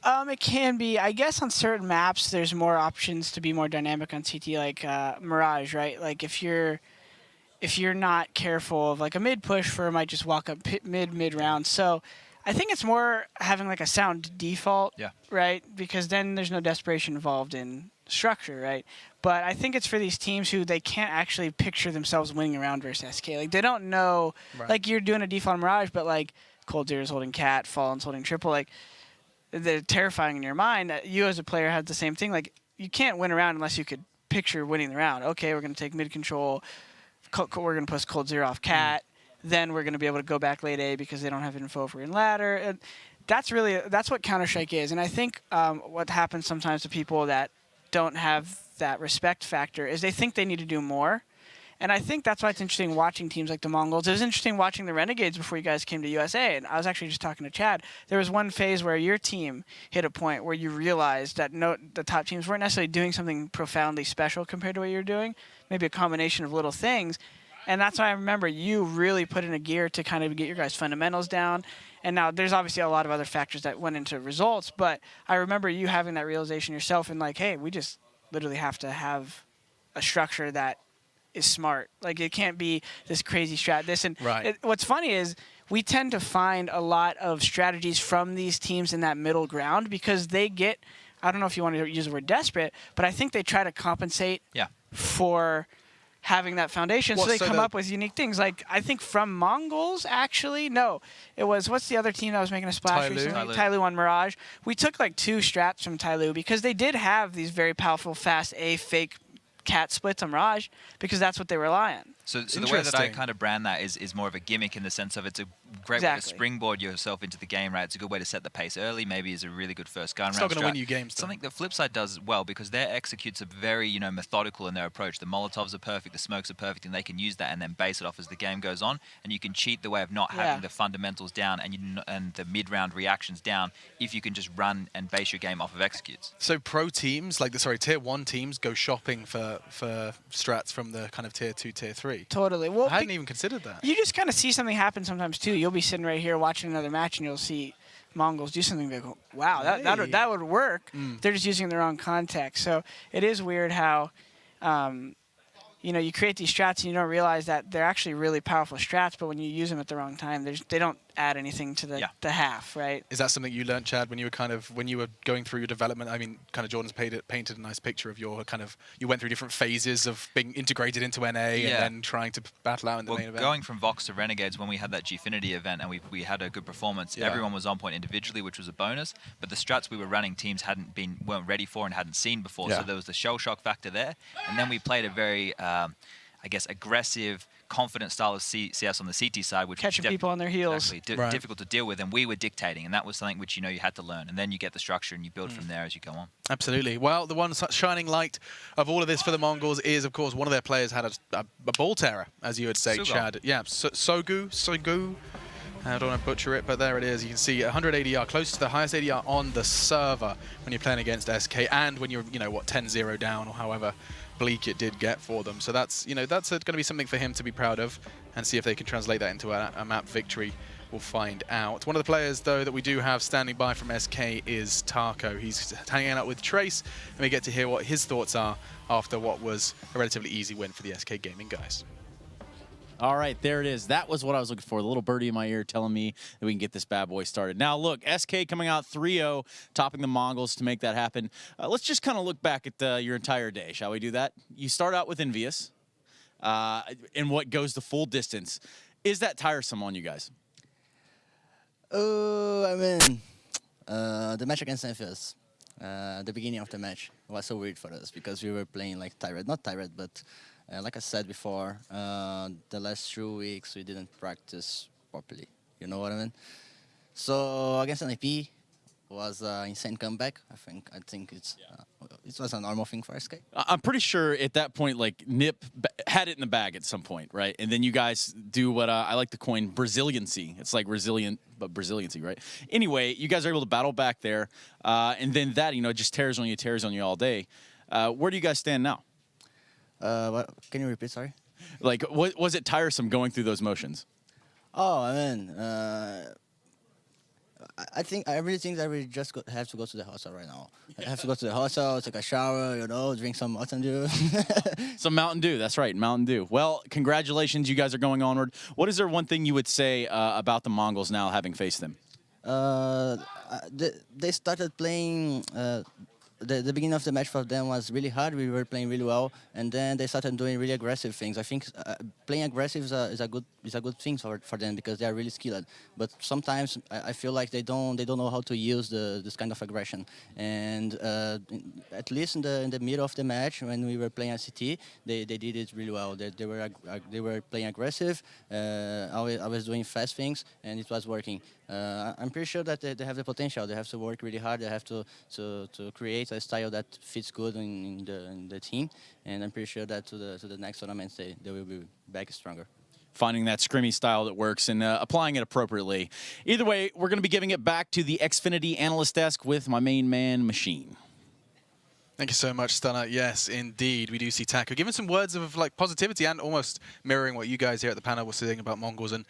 It can be. I guess on certain maps, there's more options to be more dynamic on CT, like Mirage, right? Like if you're not careful of like a mid push, for might just walk up mid round. So I think it's more having like a sound default, right? Because then there's no desperation involved in structure, right? But I think it's for these teams who they can't actually picture themselves winning a round versus SK. Like they don't know, like you're doing a default Mirage, but like Cold Zero's holding Cat, Fallen's holding Triple, like they're terrifying in your mind. You as a player have the same thing. Like you can't win a round unless you could picture winning the round. Okay, we're going to take mid control. We're going to push Cold Zero off Cat. Then we're going to be able to go back late A because they don't have info if we're in ladder. And that's what Counter-Strike is. And I think what happens sometimes to people that don't have that respect factor is they think they need to do more. And I think that's why it's interesting watching teams like the Mongols. It was interesting watching the Renegades before you guys came to USA. And I was actually just talking to Chad. There was one phase where your team hit a point where you realized that the top teams weren't necessarily doing something profoundly special compared to what you were doing. Maybe a combination of little things. And that's why I remember you really put in a gear to kind of get your guys' fundamentals down. And now there's obviously a lot of other factors that went into results. But I remember you having that realization yourself and like, hey, we just literally have to have a structure that is smart. Like it can't be this crazy strat. What's funny is we tend to find a lot of strategies from these teams in that middle ground because they get, I don't know if you want to use the word desperate, but I think they try to compensate for having that foundation. So they come up with unique things. Like I think from Mongols, actually, no, it was, what's the other team that was making a splash recently? Tyloo on Mirage. We took like 2 strats from Tyloo because they did have these very powerful fast A fake Cat splits on Mirage because that's what they rely on.
So the way that I kind of brand that is more of a gimmick in the sense of it's a great way to springboard yourself into the game, right? It's a good way to set the pace early. Maybe is a really good first gun round.
It's not going to win you games, though.
Something the flip side does well because their executes are very, methodical in their approach. The Molotovs are perfect, the smokes are perfect, and they can use that and then base it off as the game goes on. And you can cheat the way of not having the fundamentals down and the mid-round reactions down if you can just run and base your game off of executes.
So pro teams, tier 1 teams, go shopping for strats from the kind of tier 2, tier 3.
Totally. Well,
I hadn't even considered that.
You just kind of see something happen sometimes too. You'll be sitting right here watching another match, and you'll see Mongols do something. They go, "Wow, that would work." They're just using the wrong context. So it is weird how, you create these strats and you don't realize that they're actually really powerful strats. But when you use them at the wrong time, they don't add anything to the half, right?
Is that something you learned, Chad, when you were going through your development? I mean, kind of Jordan's painted a nice picture of your you went through different phases of being integrated into NA and then trying to battle out in the main event.
Going from Vox to Renegades, when we had that Gfinity event and we had a good performance, everyone was on point individually, which was a bonus. But the strats we were running, teams weren't ready for and hadn't seen before, so there was the shell shock factor there. And then we played a very, aggressive, confident style of CS on the CT side, which
catching people on their heels,
difficult to deal with, and we were dictating, and that was something which you had to learn, and then you get the structure and you build from there as you go on.
Absolutely. Well, the one shining light of all of this for the Mongols is, of course, one of their players had a ball terror, as you would say, Chad. Yeah, Sogu. I don't want to butcher it, but there it is. You can see 100 ADR, close to the highest ADR on the server when you're playing against SK, and when you're 10-0 down or however bleak it did get for them. So that's that's going to be something for him to be proud of, and see if they can translate that into a map victory. We'll find out. One of the players, though, that we do have standing by from SK is Taco. He's hanging out with Trace, and we get to hear what his thoughts are after what was a relatively easy win for the SK Gaming guys.
All right, there it is. That was what I was looking for. The little birdie in my ear telling me that we can get this bad boy started. Now, look, SK coming out 3-0, topping the Mongols to make that happen. Let's just kind of look back at your entire day. Shall we do that? You start out with Envious, in what goes the full distance. Is that tiresome on you guys?
The match against Envious, the beginning of the match was so weird for us because we were playing like Tyrant. Not Tyrant, but... like I said before, the last 2 weeks we didn't practice properly. You know what I mean? So against an IP was an insane comeback. I think it was a normal thing for SK.
I'm pretty sure at that point, like Nip had it in the bag at some point, right? And then you guys do what I like to coin Braziliancy. It's like resilient, but Braziliancy, right? Anyway, you guys are able to battle back there, and then that just tears on you all day. Where do you guys stand now?
What, can you repeat, sorry?
Like, was it tiresome going through those motions?
Oh, I really think that we just have to go to the hostel right now. I have to go to the hostel, take a shower, drink some Mountain Dew.
Some Mountain Dew, that's right, Mountain Dew. Well, congratulations, you guys are going onward. What is there one thing you would say about the Mongols now having faced them?
They started playing... The beginning of the match for them was really hard. We were playing really well, and then they started doing really aggressive things. I think playing aggressive is a good thing for them because they are really skilled. But sometimes I feel like they don't know how to use this kind of aggression. And at least in the middle of the match when we were playing at CT, they did it really well. They were playing aggressive, always doing fast things, and it was working. I'm pretty sure that they have the potential. They have to work really hard. They have to create a style that fits good in the team, and I'm pretty sure that to the next tournaments they will be back stronger.
Finding that scrimmy style that works and applying it appropriately. Either way, we're going to be giving it back to the Xfinity analyst desk with my main man, Machine.
Thank you so much, Stunner. Yes, indeed, we do see Taco giving some words of positivity and almost mirroring what you guys here at the panel were saying about Mongols, and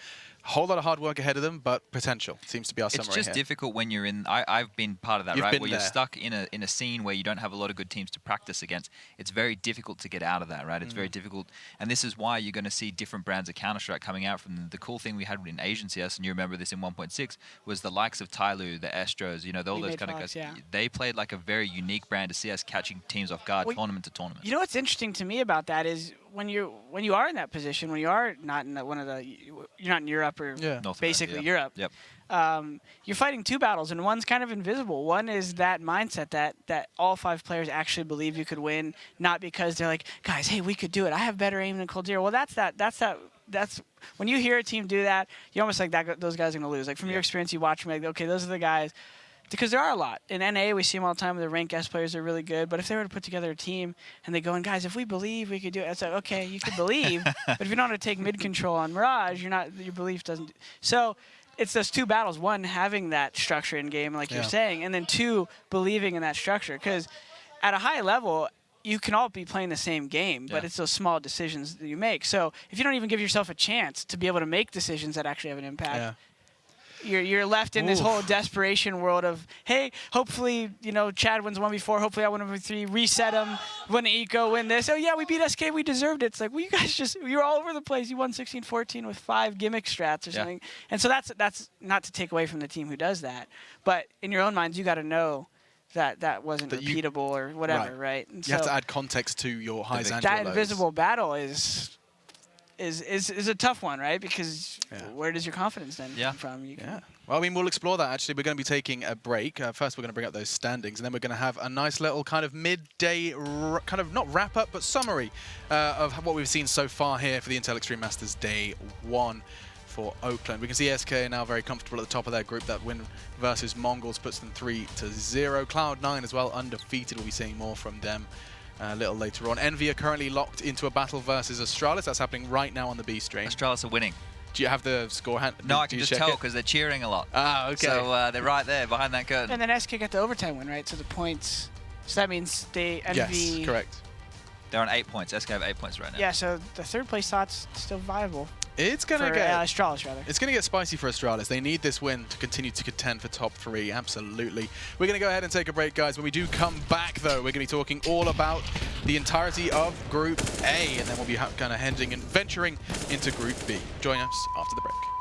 a whole lot of hard work ahead of them, but potential seems to be our summary here.
It's just difficult when you're in... I've been part of that, right? Where you're stuck in a scene where you don't have a lot of good teams to practice against. It's very difficult to get out of that, right? It's very difficult. And this is why you're going to see different brands of Counter-Strike coming out from them. The cool thing we had in Asian CS, and you remember this in 1.6, was the likes of Tyloo, the Astros, all those kind of guys. Yeah. They played like a very unique brand of CS, catching teams off guard, tournament to tournament.
You know what's interesting to me about that is when you are in that position, when you are not in you're not in Europe or basically Europe.
Yep.
you're fighting two battles, and one's kind of invisible. One is that mindset that all 5 players actually believe you could win, not because they're like, guys, hey, we could do it. I have better aim than coldzera. Well, that's when you hear a team do that, you're almost like those guys are going to lose. Like from your experience, you watch them, like, okay, those are the guys. Because there are a lot. In NA, we see them all the time. The rank S players are really good. But if they were to put together a team and they go, and guys, if we believe we could do it, it's like, okay, you could believe. But if you don't want to take mid control on Mirage, your belief doesn't. So it's those two battles. One, having that structure in game, like you're saying. And then 2, believing in that structure. Because at a high level, you can all be playing the same game, but it's those small decisions that you make. So if you don't even give yourself a chance to be able to make decisions that actually have an impact, you're left in this whole desperation world of, hey, hopefully, Chad wins 1v4, hopefully I win 1v3, reset him, win eco, win this. Oh, yeah, we beat SK, we deserved it. It's like, well, you guys you were all over the place. You won 16-14 with 5 gimmick strats or something. And so that's not to take away from the team who does that. But in your own minds, you got to know that wasn't repeatable or whatever, right? And
you have to add context to your highs and your lows.
That invisible battle is a tough one, right? Because where does your confidence then come from?
Well, I mean, we'll explore that, actually. We're going to be taking a break. First, we're going to bring up those standings, and then we're going to have a nice little kind of midday, kind of not wrap-up, but summary of what we've seen so far here for the Intel Extreme Masters Day 1 for Oakland. We can see SK now very comfortable at the top of their group. That win versus Mongols puts them 3-0. Cloud9 as well, undefeated. We'll be seeing more from them a little later on. Envy are currently locked into a battle versus Astralis. That's happening right now on the B stream.
Astralis are winning.
Do you have the score hand?
No, I can just tell because they're cheering a lot.
Ah, okay.
So they're right there behind that curtain.
And then SK got the overtime win, right? So the points. So that means they Envy.
Yes, correct.
They're on 8 points. SK have 8 points right now.
Yeah, so the 3rd place spot's still viable.
It's gonna get
Astralis, rather.
It's gonna get spicy for Astralis. They need this win to continue to contend for top 3. Absolutely. We're gonna go ahead and take a break, guys. When we do come back, though, we're gonna be talking all about the entirety of Group A, and then we'll be kind of heading and venturing into Group B. Join us after the break.